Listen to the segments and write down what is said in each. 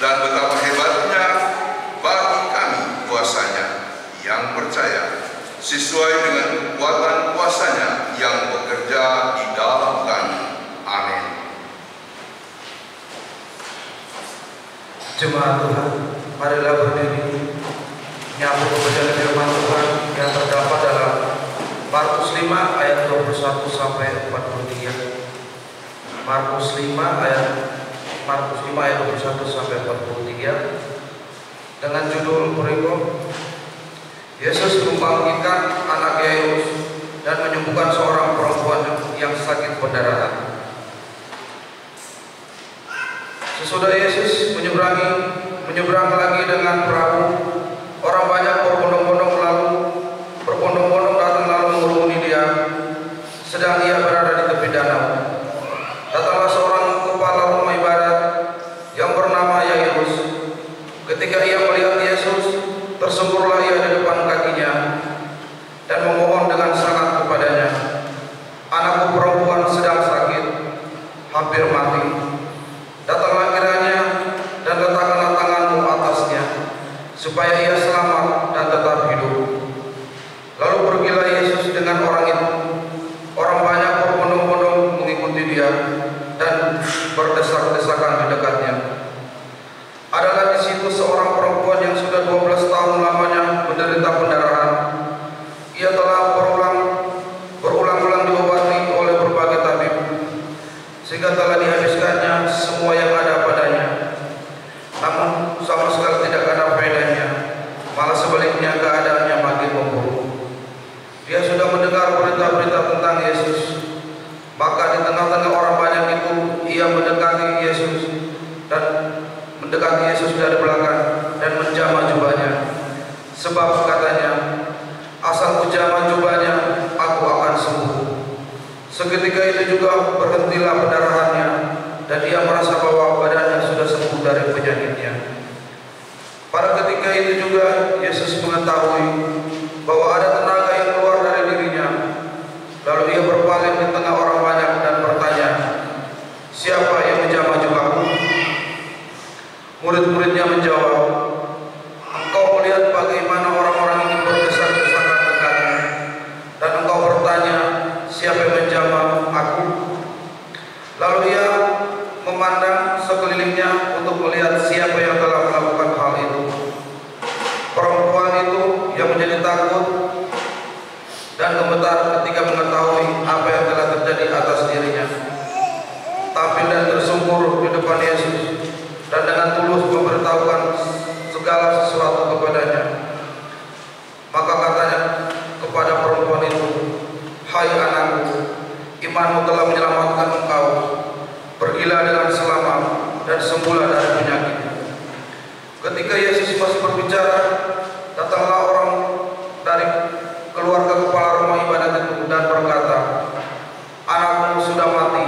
dan betapa hebatnya bagi kami kuasanya yang percaya, sesuai dengan kekuatan kuasanya yang bekerja di dalam kami. Amin. Jemaat Tuhan, marilah berdiri menyambut pembacaan firman Tuhan yang terdapat dalam Markus 5 ayat 21 sampai 43. Markus 5 ayat 21 sampai 43 dengan judul berikut: Yesus membangkitkan anak Yairus dan menyembuhkan seorang perempuan yang sakit pendarahan. Sesudah Yesus menyeberang lagi dengan perahu, orang banyak berbondong-bondong datang lalu mengurumuni dia, sedang ia berada di tepi danau. Datanglah seorang kepala rumah ibadat yang bernama Yairus. Ketika ia melihat Yesus, tersungkurlah ia di depan kakinya dan memohon dengan sangat kepadanya, "Anakku perempuan sedang sakit, hampir mati. Datanglah kiranya dan letakkanlah tanganmu atasnya, supaya ia selamat dan tetap hidup." Lalu pergilah Yesus dengan orang itu. Orang banyak berbondong-bondong mengikuti dia dan berdesak-desakan di dekatnya. Adalah di situ seorang perempuan yang sudah 12 tahun lamanya menderita pendarahan. Ia telah berulang-ulang diobati oleh berbagai tabib, sehingga telah dihabiskannya semua yang ada padanya. Namun sama sekali tidak ada faedahnya, malah sebaliknya keadaannya makin memburuk. Dia sudah mendengar berita-berita tentang Yesus, maka di tengah-tengah orang banyak itu ia mendekati Yesus dari belakang dan menjamah jubahnya. Sebab katanya, "Asal ku jamah jubahnya, aku akan sembuh." Seketika itu juga berhentilah pendarahannya, dan ia merasa bahwa badannya sudah sembuh dari penyakitnya. Pada ketika itu juga Yesus mengetahui bahwa ada tenaga yang keluar dari dirinya. Lalu ia berpaling di tengah orang banyak dan bertanya, "Siapa yang menjamah jubahku?" Murid-muridnya menjawab, "Engkau melihat bagaimana orang-orang ini berdesak-desakan dekatnya, dan engkau bertanya, siapa yang menjamah aku?" Lalu ia memandang sekelilingnya untuk melihat siapa yang telah melakukan hal itu. Perempuan itu yang menjadi takut dan gemetar ketika mengetahui apa yang telah terjadi atas dirinya, tampil dan tersungkur di depan Yesus dan dengan tulus memberitahukan segala sesuatu kepadanya. Maka katanya kepada perempuan itu, "Hai anakku, imanmu telah menyelamatkan engkau. Pergilah dengan selamat dan sembuhlah dari penyakit." Ketika Yesus masih berbicara, datanglah orang dari keluarga kepala rumah ibadat itu dan berkata, "Anakmu sudah mati.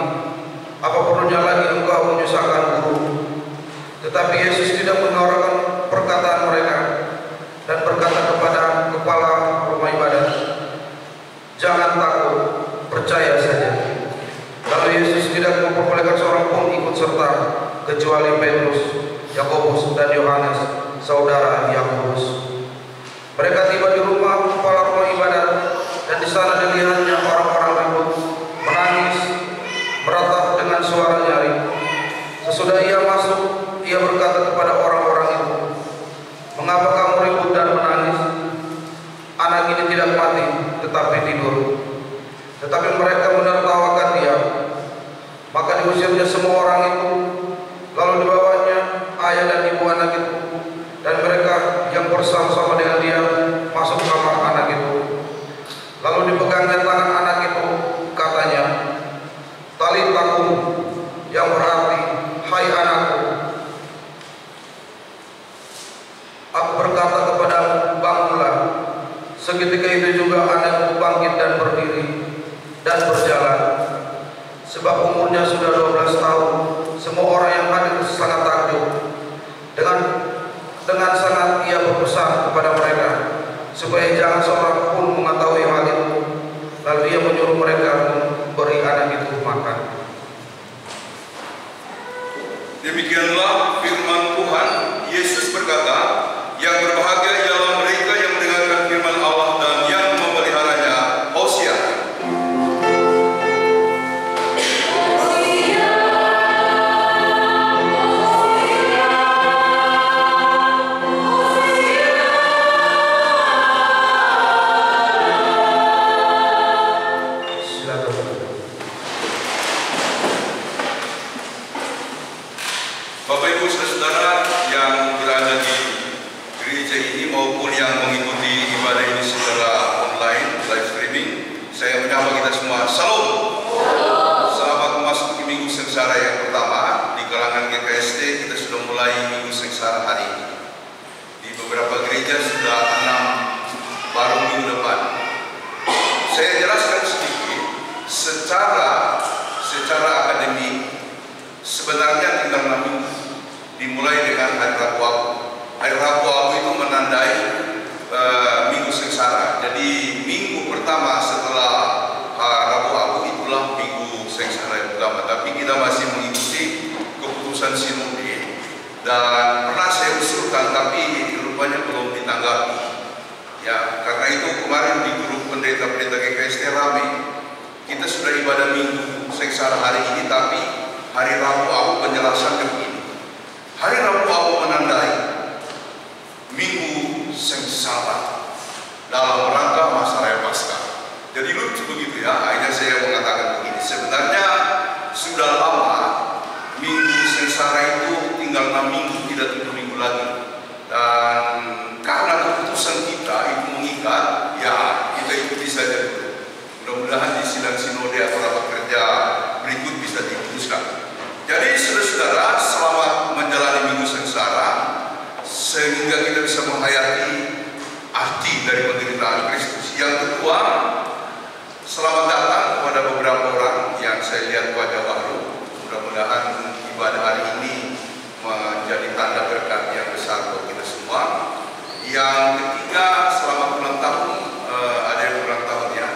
Apa perlunya lagi engkau menyusahkan guru?" Tetapi Yesus tidak mengharapkan perkataan mereka dan berkata kepada kepala rumah ibadat, "Jangan takut, percaya saja." Lalu Yesus tidak memperbolehkan seorang pun ikut serta, kecuali Petrus, Yakobus, dan Yohanes, saudara Yakobus. Mereka tiba di rumah kepala rumah ibadat, dan di sana dilihatnya orang-orang ribut, menangis, meratap dengan suara nyaring. Sesudah ia masuk, ia berkata kepada orang-orang itu, "Mengapa kamu ribut dan menangis? Anak ini tidak mati, tetapi tidur." Tetapi mereka menertawakan dia. Maka diusirnya semua orang itu. Lalu dibawanya ayah dan ibu anak itu, dan mereka yang bersama-sama dengan dia masuk kamar anak itu. Lalu dipegangnya tangan anak itu, katanya, "Talita kum," yang berarti, "Hai anakku, aku berkata kepadamu, bangunlah." Seketika itu juga anak bangkit dan berdiri dan berjalan. Sebab umurnya sudah 12 tahun. Semua orang yang hadir sangat takjub. Dengan sangat ia berpesan kepada mereka supaya jangan seorang pun mengetahui hal itu. Lalu ia menyuruh mereka memberi anak itu makan. Demikianlah firman Tuhan. Yesus berkata, yang berbahagia ialah mereka yang mendengarkan firman Allah dan yang memeliharanya. Hosea. Bapak Ibu Saudara yang berada di gereja ini maupun yang mengikuti ibadah ini secara online, live streaming, saya menyapa kita semua. Salam. Selamat memasuki Minggu Sengsara yang pertama. Di kalangan GKST kita sudah mulai Minggu Sengsara hari ini. Di beberapa gereja sudah 6, baru minggu depan. Saya jelaskan sedikit secara akademik. Sebenarnya tinggal 6 minggu. Dimulai dengan hari Rabu Abu. Hari Rabu Abu itu menandai Minggu Sengsara. Jadi minggu pertama setelah Rabu Abu itulah Minggu Sengsara yang pertama. Tapi kita masih mengikuti keputusan Sinode dan pernah saya usulkan tapi rupanya belum ditanggapi. Ya, karena itu kemarin di grup pendeta-pendeta GKST rame. Kita sudah ibadah Minggu Sengsara hari ini, tapi hari Rabu Abu penjelasan begini. Hari Rabu Abu menandai Minggu Sengsara dalam rangka masa raya Paskah. Jadi lucu begitu ya. Akhirnya saya mengatakan begini. Sebenarnya sudah lama Minggu Sengsara itu tinggal 6 minggu, tidak 7 minggu lagi. Dan karena keputusan kita itu mengikat, ya kita ikuti saja dulu. Mudah-mudahan di sidang sinode atau rapat kerja berikut bisa diputuskan. Jadi saudara-saudara, selamat menjalani Minggu Sengsara sehingga kita bisa menghayati arti dari penderitaan Kristus. Yang kedua, selamat datang kepada beberapa orang yang saya lihat wajah baru. Mudah-mudahan ibadah hari ini menjadi tanda berkat yang besar buat kita semua. Yang ketiga, selamat ulang tahun. Ada yang ulang tahun ya.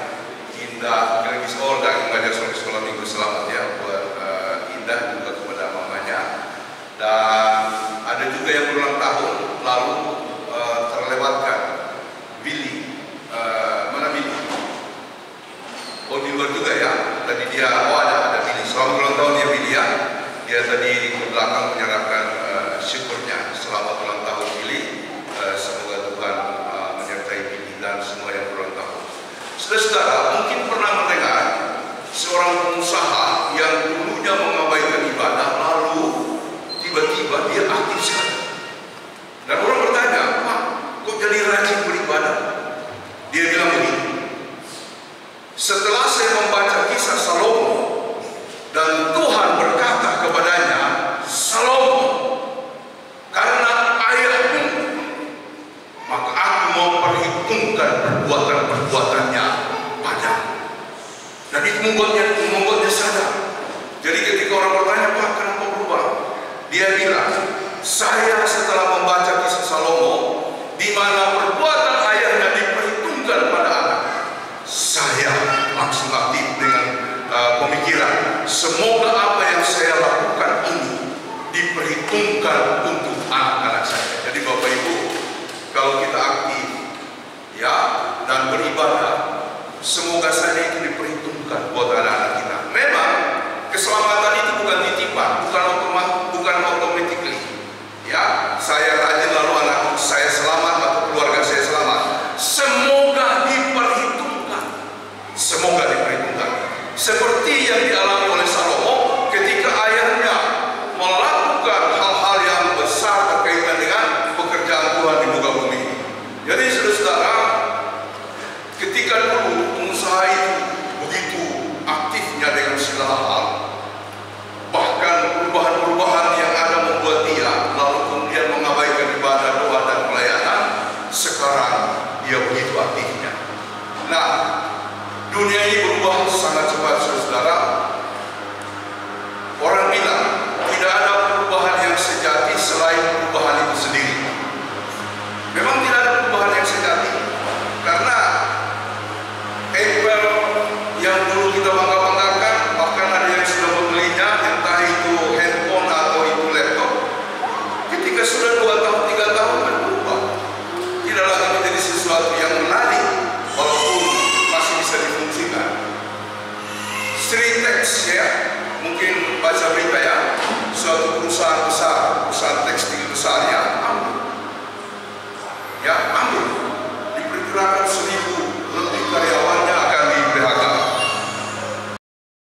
Indah, Gregis dan mengajar sekolah Minggu, selamat ya buat Indah juga kepada mamanya. Dan ada juga yang berulang tahun lalu terlewatkan. Billy, mana Billy? Oh di luar juga ya. Tadi dia, ada Billy. Selamat ulang tahun ya Billy ya. Dia tadi ke belakang menyerahkan syukurnya. Selamat ulang tahun Billy. Semoga Tuhan menyertai Billy dan semua yang berulang tahun. Saudara, mungkin pernah mendengar seorang pengusaha yang dulunya mengabaikan ibadah, lalu tiba-tiba dia aktif sekali. Dan orang bertanya, Pak, kok jadi rajin beribadah? Dia bilang begini, setelah saya membaca kisah Salomo dan Tuhan berkata kepadanya, Salomo, karena ayahmu, maka aku mau perhitungkan perbuatan-perbuatannya padamu. Dan itu membuatnya sadar. Jadi ketika orang bertanya, Pak, kenapa berubah? Dia bilang, saya setelah membaca kisah Salomo, di mana perbuatan ayahnya diperhitungkan pada anak, saya langsung aktif dengan pemikiran, semoga apa yang saya lakukan ini diperhitungkan untuk anak-anak saya. Jadi Bapak Ibu, kalau kita aktif ya dan beribadah, semoga saja itu diperhitungkan buat anak-anak kita. Memang keselamatan itu bukan titipan, bukan automatically. Ya, saya rajin lalu anak saya selamat atau keluarga saya selamat. Semoga diperhitungkan. Semoga diperhitungkan. Seperti yang dialami oleh Salomo ketika ayahnya melakukan hal-hal yang besar berkaitan dengan pekerjaan Tuhan di muka bumi. Jadi saudara, ketika dulu pengusaha itu begitu aktifnya dengan segala hal, bahkan perubahan-perubahan yang ada membuat dia lalu kemudian mengabaikan ibadah, doa dan pelayanan. Sekarang dia begitu aktifnya. Nah, dunia ini berubah sangat cepat saudara. Orang bilang tidak ada perubahan yang sejati selain perubahan itu sendiri. Memang tidak ada perubahan yang sejati, karena Apple yang dulu kita bangga-banggakan, bahkan ada yang sudah membelinya, entah itu handphone atau itu laptop, ketika sudah 2 tahun sesuatu yang menarik walaupun masih bisa difungsikan. Sritex ya, mungkin baca berita ya, suatu perusahaan besar